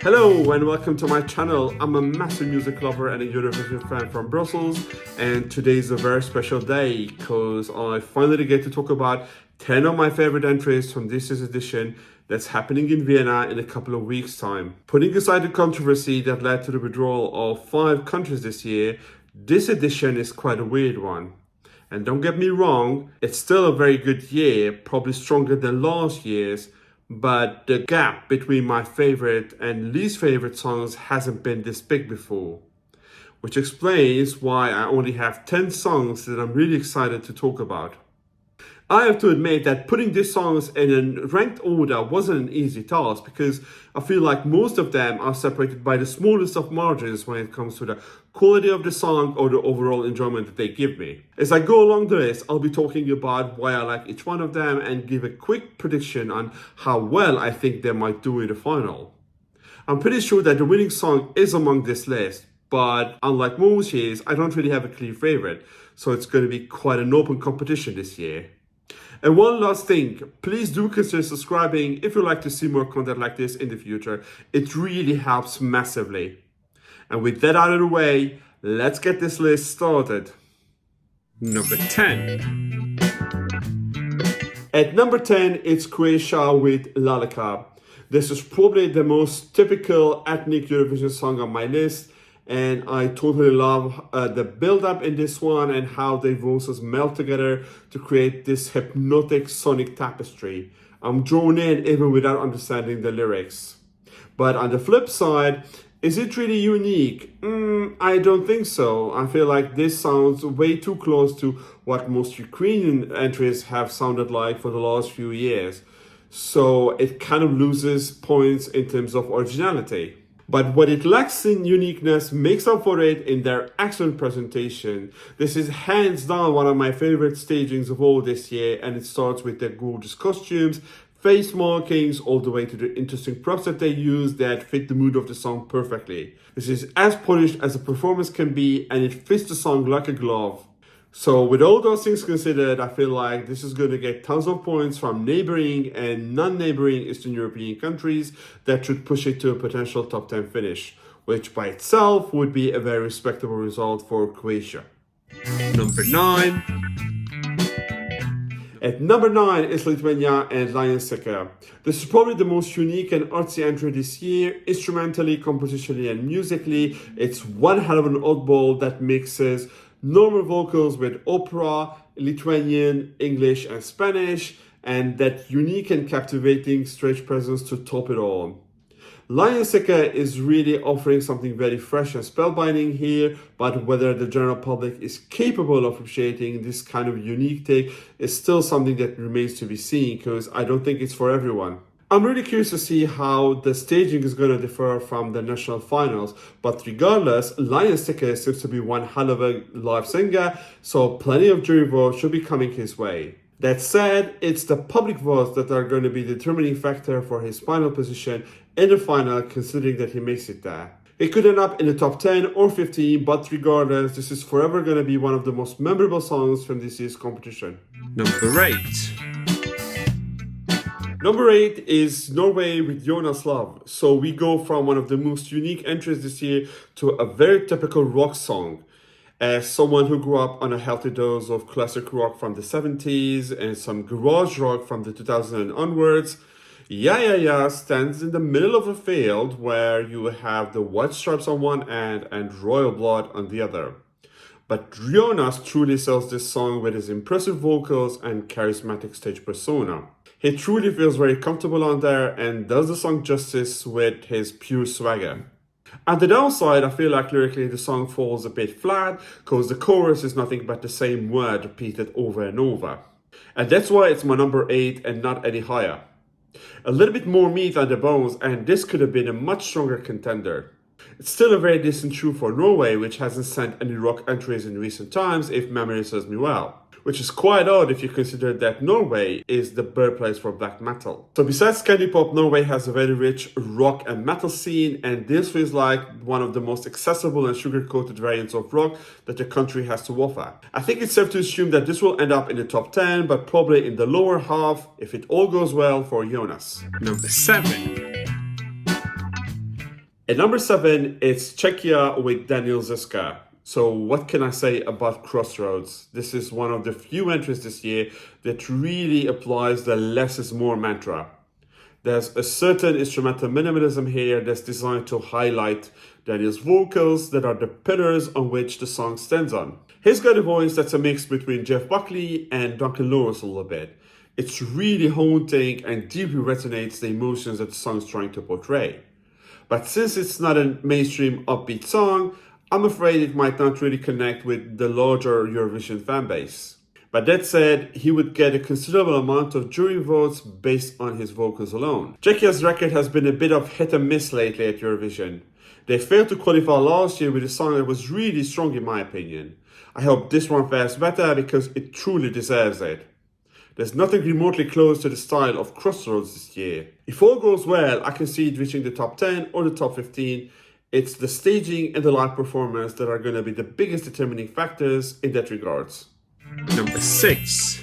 Hello and welcome to my channel. I'm a massive music lover and a Eurovision fan from Brussels, and today is a very special day because I finally get to talk about 10 of my favorite entries from this year's edition that's happening in Vienna in a couple of weeks' time. Putting aside the controversy that led to the withdrawal of 5 countries this year, this edition is quite a weird one. And don't get me wrong, it's still a very good year, probably stronger than last year's, but the gap between my favorite and least favorite songs hasn't been this big before. Which explains why I only have 10 songs that I'm really excited to talk about. I have to admit that putting these songs in a ranked order wasn't an easy task because I feel like most of them are separated by the smallest of margins when it comes to the quality of the song or the overall enjoyment that they give me. As I go along the list, I'll be talking about why I like each one of them and give a quick prediction on how well I think they might do in the final. I'm pretty sure that the winning song is among this list, but unlike most years, I don't really have a clear favorite, so it's going to be quite an open competition this year. And one last thing, please do consider subscribing if you'd like to see more content like this in the future. It really helps massively. And with that out of the way, let's get this list started. Number 10. At number 10, it's Croatia with Lelek. This is probably the most typical ethnic Eurovision song on my list. And I totally love the build-up in this one and how their voices melt together to create this hypnotic sonic tapestry. I'm drawn in even without understanding the lyrics. But on the flip side, is it really unique? I don't think so. I feel like this sounds way too close to what most Ukrainian entries have sounded like for the last few years. So it kind of loses points in terms of originality. But what it lacks in uniqueness makes up for it in their excellent presentation. This is hands down one of my favorite stagings of all this year, and it starts with their gorgeous costumes, face markings, all the way to the interesting props that they use that fit the mood of the song perfectly. This is as polished as a performance can be, and it fits the song like a glove. So with all those things considered, I feel like this is going to get tons of points from neighboring and non-neighboring Eastern European countries that should push it to a potential top 10 finish, which by itself would be a very respectable result for Croatia. Number 9. At number 9 is Lithuania and Ceccah. This is probably the most unique and artsy entry this year. Instrumentally, compositionally, and musically, it's one hell of an oddball that mixes normal vocals with opera, Lithuanian, English, and Spanish, and that unique and captivating stage presence to top it all. Ceccah is really offering something very fresh and spellbinding here, but whether the general public is capable of appreciating this kind of unique take is still something that remains to be seen, because I don't think it's for everyone. I'm really curious to see how the staging is going to differ from the national finals, but regardless, Ceccah seems to be one hell of a live singer, so plenty of jury votes should be coming his way. That said, it's the public votes that are going to be the determining factor for his final position in the final, considering that he makes it there. It could end up in the top 10 or 15, but regardless, this is forever going to be one of the most memorable songs from this year's competition. Number 8. Number 8 is Norway with Jonas Lovv. So we go from one of the most unique entries this year to a very typical rock song. As someone who grew up on a healthy dose of classic rock from the 70s and some garage rock from the 2000s and onwards, Yeah stands in the middle of a field where you have the White Stripes on one end and Royal Blood on the other. But Jonas truly sells this song with his impressive vocals and charismatic stage persona. He truly feels very comfortable on there and does the song justice with his pure swagger. On the downside, I feel like lyrically the song falls a bit flat because the chorus is nothing but the same word repeated over and over. And that's why it's my number 8 and not any higher. A little bit more meat on the bones, and this could have been a much stronger contender. It's still a very decent shoe for Norway, which hasn't sent any rock entries in recent times, if memory serves me well. Which is quite odd if you consider that Norway is the birthplace for black metal. So besides Scandi Pop, Norway has a very rich rock and metal scene, and this feels like one of the most accessible and sugar-coated variants of rock that the country has to offer. I think it's safe to assume that this will end up in the top 10, but probably in the lower half if it all goes well for Jonas. Number 7. At number 7, it's Czechia with Daniel Žižka. So what can I say about Crossroads? This is one of the few entries this year that really applies the less is more mantra. There's a certain instrumental minimalism here that's designed to highlight Daniel's vocals that are the pillars on which the song stands on. He's got a voice that's a mix between Jeff Buckley and Duncan Lawrence a little bit. It's really haunting and deeply resonates the emotions that the song's trying to portray. But since it's not a mainstream upbeat song, I'm afraid it might not really connect with the larger Eurovision fan base. But that said, he would get a considerable amount of jury votes based on his vocals alone. Czechia's record has been a bit of hit and miss lately at Eurovision. They failed to qualify last year with a song that was really strong in my opinion. I hope this one fares better because it truly deserves it. There's nothing remotely close to the style of Crossroads this year. If all goes well, I can see it reaching the top 10 or the top 15. It's the staging and the live performance that are going to be the biggest determining factors in that regards. Number 6.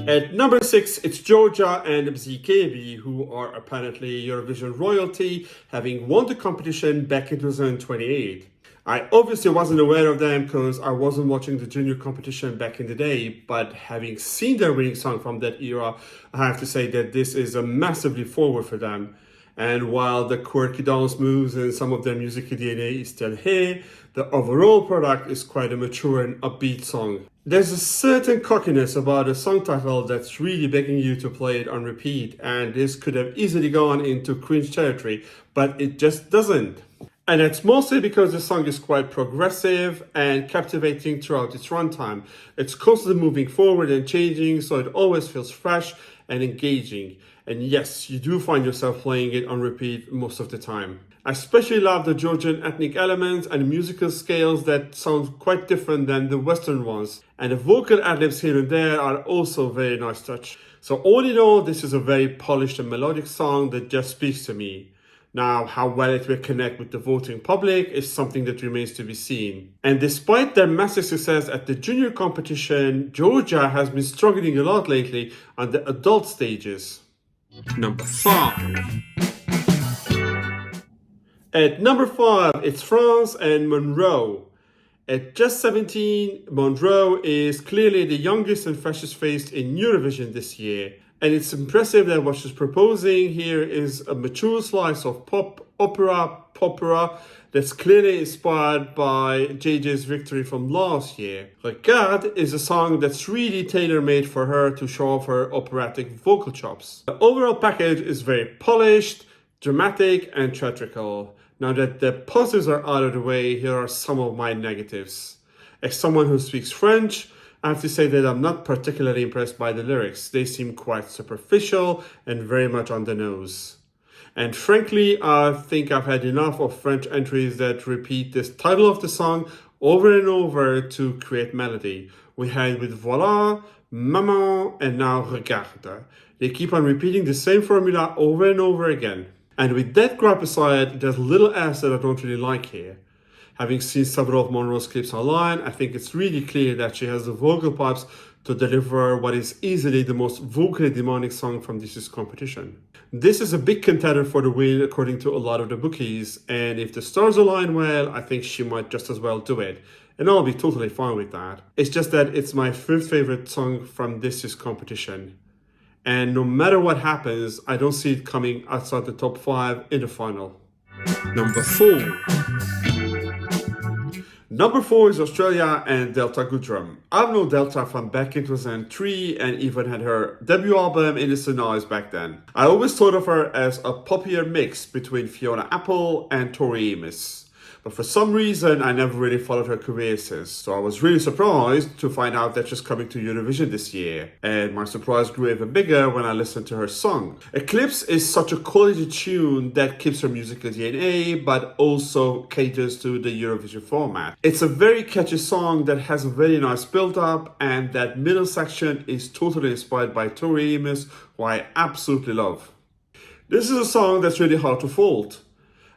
At number 6, it's Georgia and Bzikebi, who are apparently Eurovision royalty, having won the competition back in 2028. I obviously wasn't aware of them because I wasn't watching the junior competition back in the day, but having seen their winning song from that era, I have to say that this is a massive leap forward for them. And while the quirky dance moves and some of their musical DNA is still here, the overall product is quite a mature and upbeat song. There's a certain cockiness about a song title that's really begging you to play it on repeat, and this could have easily gone into cringe territory, but it just doesn't. And it's mostly because the song is quite progressive and captivating throughout its runtime. It's constantly moving forward and changing, so it always feels fresh and engaging. And yes, you do find yourself playing it on repeat most of the time. I especially love the Georgian ethnic elements and musical scales that sound quite different than the Western ones. And the vocal ad-libs here and there are also a very nice touch. So all in all, this is a very polished and melodic song that just speaks to me. Now, how well it will connect with the voting public is something that remains to be seen. And despite their massive success at the junior competition, Georgia has been struggling a lot lately on the adult stages. Number 5. At number 5, it's France and Monroe. At just 17, Monroe is clearly the youngest and freshest face in Eurovision this year. And it's impressive that what she's proposing here is a mature slice of pop, opera that's clearly inspired by JJ's victory from last year. Torpegaard is a song that's really tailor-made for her to show off her operatic vocal chops. The overall package is very polished, dramatic, and theatrical. Now that the positives are out of the way, here are some of my negatives. As someone who speaks French, I have to say that I'm not particularly impressed by the lyrics. They seem quite superficial and very much on the nose. And frankly, I think I've had enough of French entries that repeat this title of the song over and over to create melody. We had with Voilà, Maman, and now Regarde. They keep on repeating the same formula over and over again. And with that gripe aside, there's little else that I don't really like here. Having seen several of Monroe's clips online, I think it's really clear that she has the vocal pipes to deliver what is easily the most vocally demanding song from this year's competition. This is a big contender for the win according to a lot of the bookies, and if the stars align well, I think she might just as well do it. And I'll be totally fine with that. It's just that it's my fifth favorite song from this year's competition. And no matter what happens, I don't see it coming outside the top 5 in the final. Number 4. Number 4 is Australia and Delta Goodram. I've known Delta from back in 2003 and even had her debut album Innocent Eyes back then. I always thought of her as a poppier mix between Fiona Apple and Tori Amos. But for some reason, I never really followed her career since. So I was really surprised to find out that she's coming to Eurovision this year. And my surprise grew even bigger when I listened to her song. Eclipse is such a quality tune that keeps her musical DNA, but also caters to the Eurovision format. It's a very catchy song that has a very nice build-up, and that middle section is totally inspired by Tori Amos, who I absolutely love. This is a song that's really hard to fault.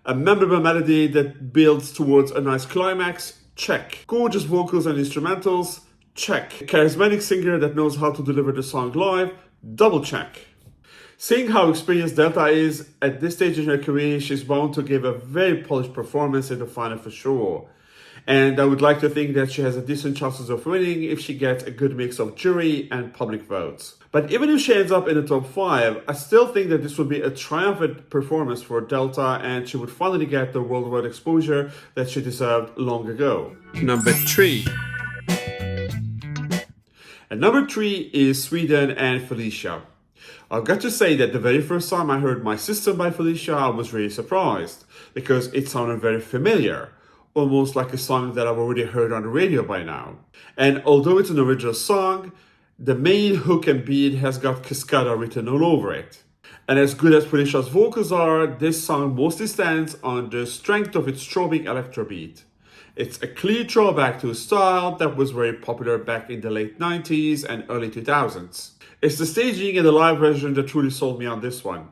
A memorable melody that builds towards a nice climax, check. Gorgeous vocals and instrumentals, check. A charismatic singer that knows how to deliver the song live, double check. Seeing how experienced Delta is at this stage in her career, she's bound to give a very polished performance in the final for sure. And I would like to think that she has a decent chances of winning if she gets a good mix of jury and public votes. But even if she ends up in the top 5, I still think that this would be a triumphant performance for Delta and she would finally get the worldwide exposure that she deserved long ago. Number 3. And number 3 is Sweden and Felicia. I've got to say that the very first time I heard My Sister by Felicia, I was really surprised because it sounded very familiar, almost like a song that I've already heard on the radio by now. And although it's an original song, the main hook and beat has got Cascada written all over it. And as good as Felicia's vocals are, this song mostly stands on the strength of its throbbing electro beat. It's a clear throwback to a style that was very popular back in the late 90s and early 2000s. It's the staging and the live version that truly sold me on this one.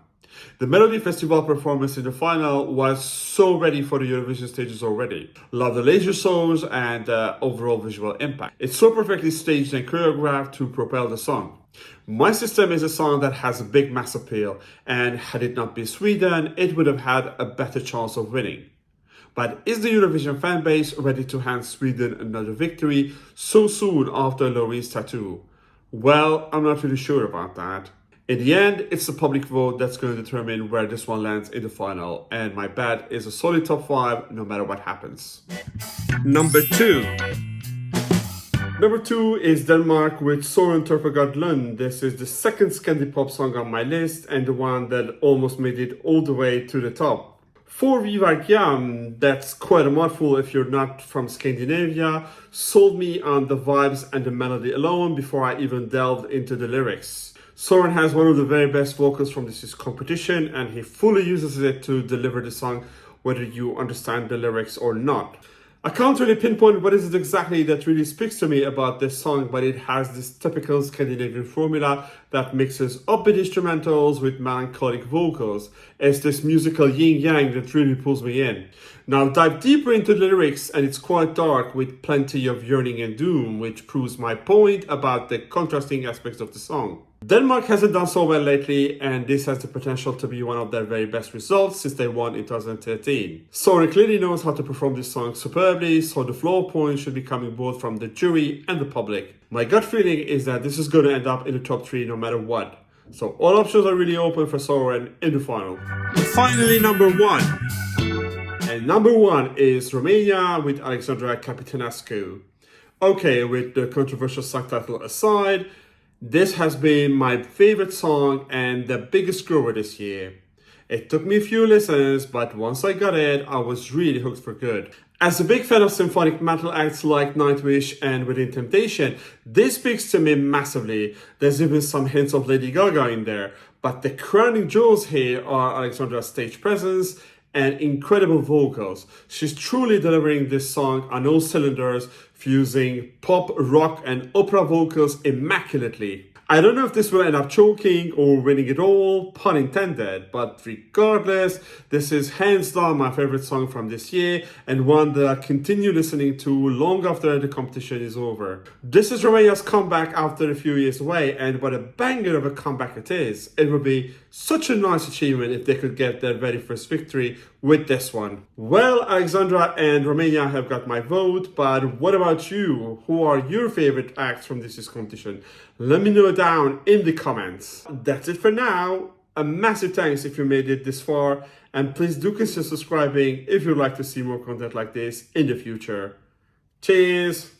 The Melody Festival performance in the final was so ready for the Eurovision stages already. Love the laser shows and overall visual impact. It's so perfectly staged and choreographed to propel the song. My System is a song that has a big mass appeal, and had it not been Sweden, it would have had a better chance of winning. But is the Eurovision fanbase ready to hand Sweden another victory so soon after Loreen's tattoo? Well, I'm not really sure about that. In the end, it's the public vote that's going to determine where this one lands in the final, and my bet is a solid top 5 no matter what happens. Number 2. Number 2 is Denmark with Søren Torpegaard Lund. This is the second Scandi-pop song on my list and the one that almost made it all the way to the top. For Vivarkiam, that's quite a mouthful if you're not from Scandinavia, sold me on the vibes and the melody alone before I even delved into the lyrics. Søren has one of the very best vocals from this competition and he fully uses it to deliver the song whether you understand the lyrics or not. I can't really pinpoint what is it exactly that really speaks to me about this song, but it has this typical Scandinavian formula that mixes upbeat instrumentals with melancholic vocals. It's this musical yin-yang that really pulls me in. Now dive deeper into the lyrics and it's quite dark with plenty of yearning and doom, which proves my point about the contrasting aspects of the song. Denmark hasn't done so well lately, and this has the potential to be one of their very best results since they won in 2013. Søren clearly knows how to perform this song superbly, so the floor points should be coming both from the jury and the public. My gut feeling is that this is going to end up in the top 3 no matter what. So all options are really open for Søren in the final. Finally, number 1. And number 1 is Romania with Alexandra Căpitănescu. Okay, with the controversial song title aside, this has been my favorite song and the biggest grower this year. It took me a few listens, but once I got it, I was really hooked for good. As a big fan of symphonic metal acts like Nightwish and Within Temptation, this speaks to me massively. There's even some hints of Lady Gaga in there, but the crowning jewels here are Alexandra's stage presence and incredible vocals. She's truly delivering this song on all cylinders, fusing pop, rock and opera vocals immaculately. I don't know if this will end up choking or winning it all, pun intended, but regardless, this is hands down my favorite song from this year and one that I continue listening to long after the competition is over. This is Romania's comeback after a few years away, and what a banger of a comeback it is. It would be such a nice achievement if they could get their very first victory with this one. Well, Alexandra and Romania have got my vote, but what about you? Who are your favorite acts from this competition? Let me know down in the comments. That's it for now. A massive thanks if you made it this far, and please do consider subscribing if you'd like to see more content like this in the future. Cheers!